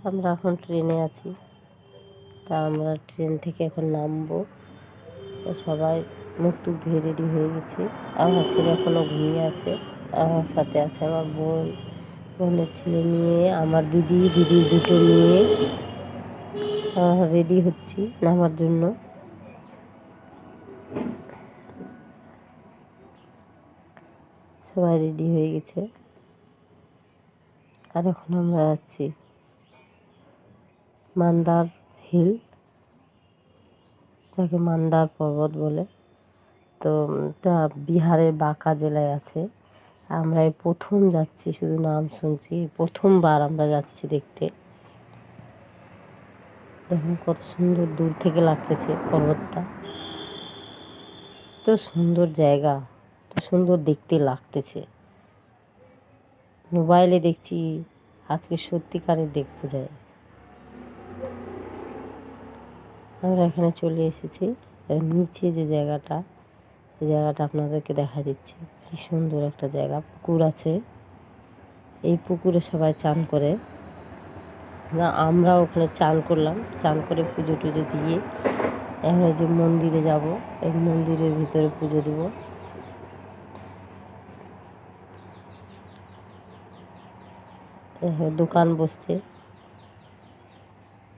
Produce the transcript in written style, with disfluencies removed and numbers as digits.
আমরা এখন ট্রেনে আছি, তা আমরা ট্রেন থেকে এখন নামবো। সবাই মুখ টুক ধুয়ে রেডি হয়ে গেছি। আমার ছেলে এখনও ঘুমিয়ে আছে। আমার সাথে আছে আমার বোন, বোনের ছেলে মেয়ে, আমার দিদির দুটো মেয়ে। রেডি হচ্ছি নামার জন্য। সবাই রেডি হয়ে গেছে। আর এখন আমরা যাচ্ছি মান্দার হিল, যাকে মান্দার পর্বত বলে। তো যা বিহারের বাঁকা জেলায় আছে। আমরা এই প্রথম যাচ্ছি, শুধু নাম শুনছি, প্রথমবার আমরা যাচ্ছি দেখতে। দেখুন কত সুন্দর দূর থেকে লাগতেছে পর্বতটা। তো সুন্দর জায়গা, তো সুন্দর দেখতে লাগতেছে। মোবাইলে দেখছি, আজকে সত্যিকারের দেখতে যায়। আমরা এখানে চলে এসেছি। নিচে যে জায়গাটা, এই জায়গাটা আপনাদেরকে দেখা দিচ্ছি। কি সুন্দর একটা জায়গা, পুকুর আছে। এই পুকুরে সবাই চান করে। না, আমরা ওখানে চান করলাম, চান করে পুজো টুজো দিয়ে এখন যে মন্দিরে যাব, এই মন্দিরের ভিতরে পুজো দেব। দোকান বসছে,